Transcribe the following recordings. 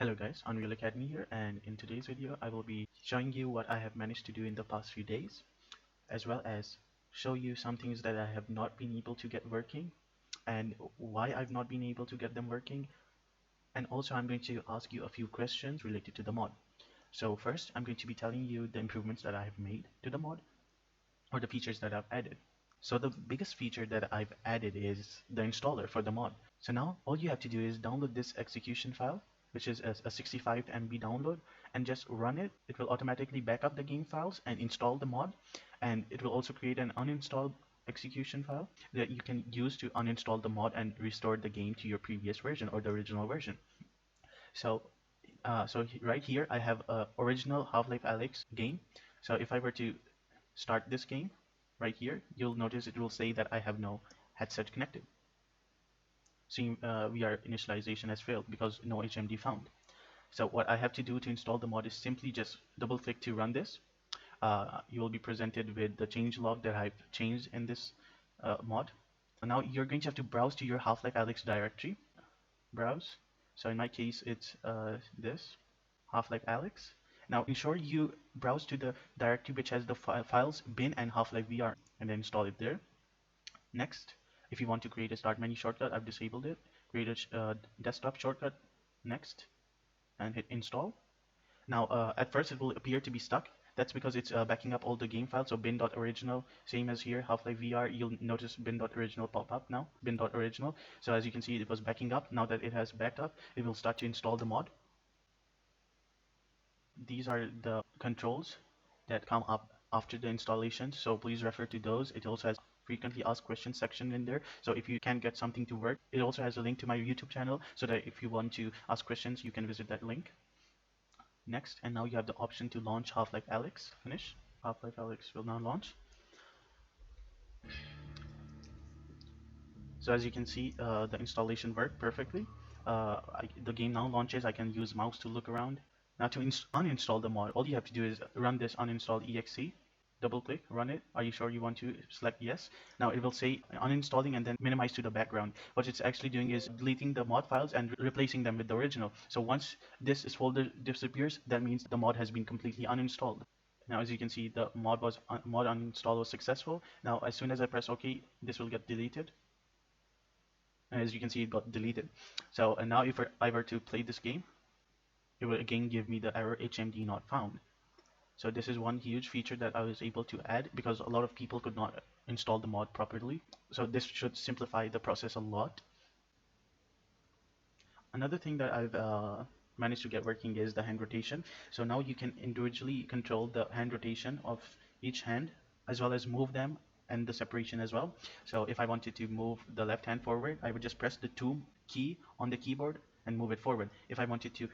Hello guys, Unreal Academy here, and in today's video I will be showing you what I have managed to do in the past few days, as well as show you some things that I have not been able to get working and why I've not been able to get them working, and also I'm going to ask you a few questions related to the mod. So first I'm going to be telling you the improvements that I have made to the mod, or the features that I've added. So the biggest feature that I've added is the installer for the mod. So now all you have to do is download this execution file, which is a 65 MB download, and just run it. It will automatically back up the game files and install the mod, and it will also create an uninstalled execution file that you can use to uninstall the mod and restore the game to your previous version or the original version. So right here I have a original Half-Life Alyx game. So if I were to start this game right here, you'll notice it will say that I have no headset connected. So VR initialization has failed because no HMD found. So what I have to do to install the mod is simply just double click to run this. You will be presented with the changelog that I've changed in this mod. So now you're going to have to browse to your Half-Life Alyx directory. Browse. So in my case, it's this Half-Life Alyx. Now ensure you browse to the directory which has the files bin and Half-Life VR, and then install it there. Next, if you want to create a start menu shortcut, I've disabled it. Create a desktop shortcut. Next, and hit install. Now at first it will appear to be stuck. That's because it's backing up all the game files. So bin.original, same as here, Half-Life VR, you'll notice bin.original pop up now, bin.original. So as you can see, it was backing up. Now that it has backed up, it will start to install the mod. These are the controls that come up after the installation, so please refer to those. It also has frequently asked questions section in there, so if you can't get something to work, it also has a link to my YouTube channel, so that if you want to ask questions, you can visit that link. Next, and now you have the option to launch Half-Life Alyx. Finish. Half-Life Alyx will now launch. So as you can see, the installation worked perfectly. The game now launches. I can use mouse to look around. Now to uninstall the mod, all you have to do is run this uninstall exe. Double click, run it. Are you sure you want to? Select yes. Now it will say uninstalling and then minimize to the background. What it's actually doing is deleting the mod files and replacing them with the original. So once this folder disappears, that means the mod has been completely uninstalled. Now as you can see, the mod uninstall was successful. Now as soon as I press OK, this will get deleted. And as you can see, it got deleted. So and now if I were to play this game, it will again give me the error HMD not found. So this is one huge feature that I was able to add because a lot of people could not install the mod properly. So this should simplify the process a lot. Another thing that I've managed to get working is the hand rotation. So now you can individually control the hand rotation of each hand, as well as move them and the separation as well. So if I wanted to move the left hand forward, I would just press the 2 key on the keyboard and move it forward. If I wanted to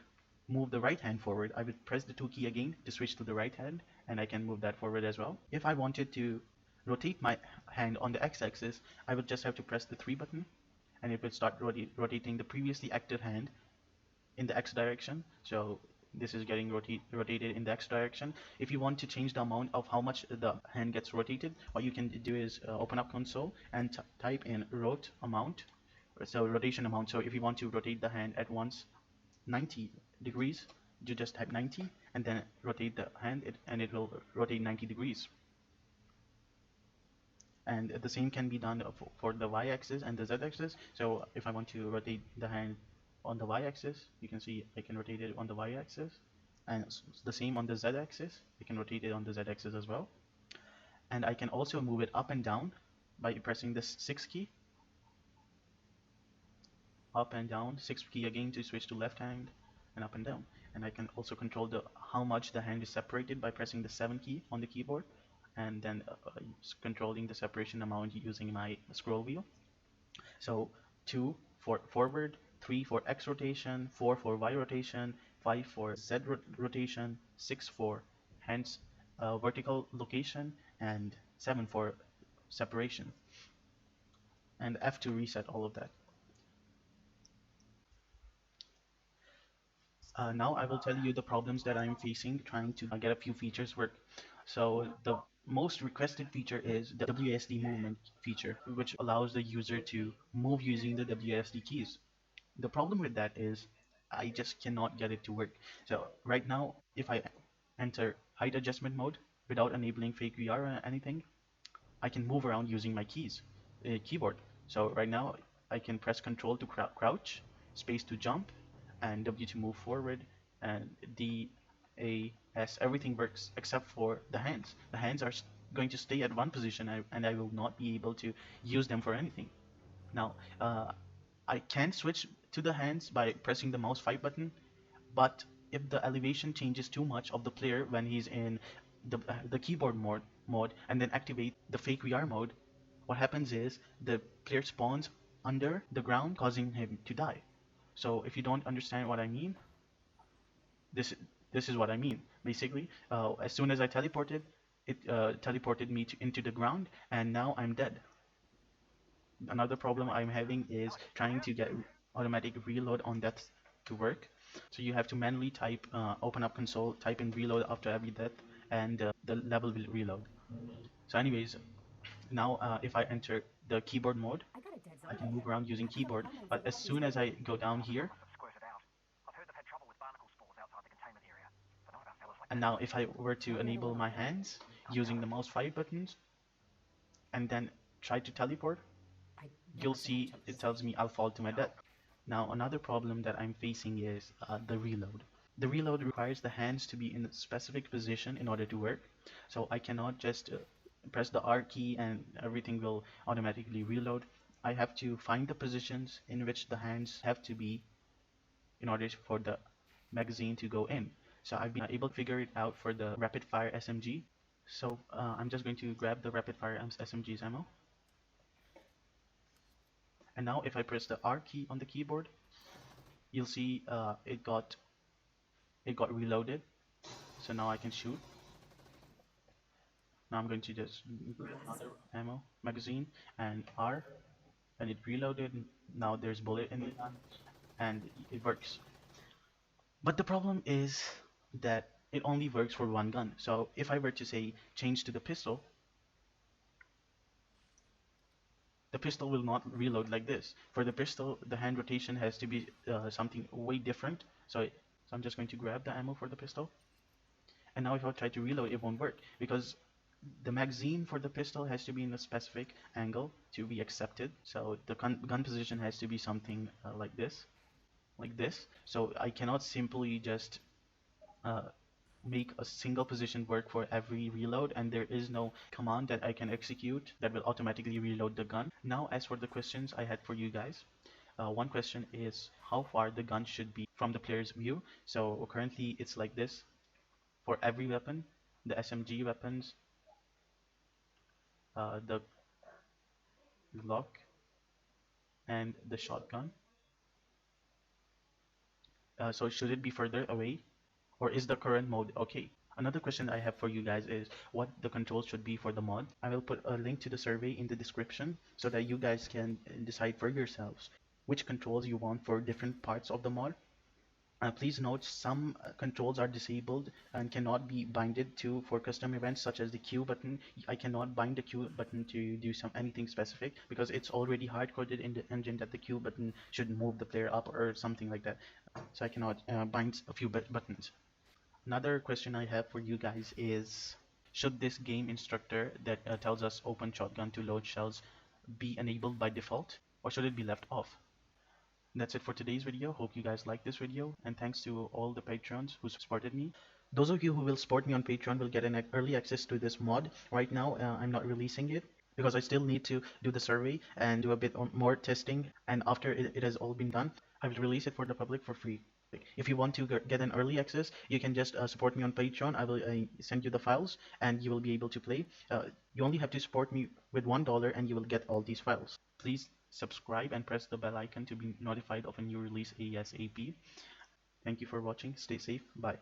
move the right hand forward, I would press the 2 key again to switch to the right hand, and I can move that forward as well. If I wanted to rotate my hand on the x-axis, I would just have to press the 3 button, and it would start rotating the previously active hand in the x direction. So this is getting rotated in the x direction. If you want to change the amount of how much the hand gets rotated, what you can do is open up console and type in rot amount, so rotation amount. So if you want to rotate the hand at once 90 degrees, you just type 90 and then rotate the hand, and it will rotate 90 degrees. And the same can be done for the y-axis and the z-axis. So if I want to rotate the hand on the y-axis, you can see I can rotate it on the y-axis, and the same on the z-axis. I can rotate it on the z-axis as well, and I can also move it up and down by pressing the 6 key. Up and down, 6 key again to switch to left hand, and up and down. And I can also control the how much the hand is separated by pressing the 7 key on the keyboard, and then controlling the separation amount using my scroll wheel. So 2 for forward, 3 for X rotation, 4 for Y rotation, 5 for Z rotation, 6 for hands vertical location, and 7 for separation, and F to reset all of that. Now I will tell you the problems that I'm facing trying to get a few features work. So the most requested feature is the WASD movement feature, which allows the user to move using the WASD keys. The problem with that is I just cannot get it to work. So right now, if I enter height adjustment mode without enabling fake VR or anything, I can move around using my keyboard. So right now I can press Control to crouch, space to jump, and W to move forward, and D, A, S. Everything works except for the hands. The hands are going to stay at one position, and I will not be able to use them for anything. Now, I can switch to the hands by pressing the mouse 5 button, but if the elevation changes too much of the player when he's in the keyboard mode and then activate the fake VR mode, what happens is the player spawns under the ground, causing him to die. So if you don't understand what I mean, this this is what I mean. Basically, as soon as I teleported, it teleported me into the ground, and now I'm dead. Another problem I'm having is trying to get automatic reload on death to work. So you have to manually type, open up console, type in reload after every death, and the level will reload. So anyways, now if I enter the keyboard mode, I can move around using keyboard, but as soon as I go down here, and now if I were to enable my hands using the mouse 5 buttons, and then try to teleport, you'll see it tells me I'll fall to my death. Now another problem that I'm facing is the reload. The reload requires the hands to be in a specific position in order to work. So I cannot just press the R key and everything will automatically reload. I have to find the positions in which the hands have to be in order for the magazine to go in. So I've been able to figure it out for the rapid fire SMG. So I'm just going to grab the rapid fire SMG's ammo. And now if I press the R key on the keyboard, you'll see it got reloaded. So now I can shoot. Now I'm going to just grab another ammo magazine and R, and it reloaded. Now there's bullet in it, and it works. But the problem is that it only works for one gun. So if I were to say change to the pistol will not reload like this. For the pistol, the hand rotation has to be something way different. So I'm just going to grab the ammo for the pistol. And now if I try to reload, it won't work because the magazine for the pistol has to be in a specific angle to be accepted. So the gun position has to be something like this. So I cannot simply just make a single position work for every reload, and there is no command that I can execute that will automatically reload the gun. Now as for the questions I had for you guys, one question is how far the gun should be from the player's view. So currently it's like this for every weapon, the SMG weapons, the Glock, and the shotgun. So should it be further away, or is the current mode okay? Another question I have for you guys is what the controls should be for the mod. I will put a link to the survey in the description so that you guys can decide for yourselves which controls you want for different parts of the mod. Please note some controls are disabled and cannot be binded to for custom events such as the Q button. I cannot bind the Q button to do anything specific because it's already hard-coded in the engine that the Q button should move the player up or something like that. So I cannot bind a few buttons. Another question I have for you guys is, should this game instructor that tells us open shotgun to load shells be enabled by default, or should it be left off? That's it for today's video. Hope you guys liked this video, and thanks to all the patrons who supported me. Those of you who will support me on Patreon will get an early access to this mod. Right now I'm not releasing it because I still need to do the survey and do a bit more testing, and after it has all been done, I will release it for the public for free. If you want to get an early access, you can just support me on Patreon. I will send you the files and you will be able to play. You only have to support me with $1 and you will get all these files. Please subscribe and press the bell icon to be notified of a new release ASAP. Thank you for watching. Stay safe. Bye.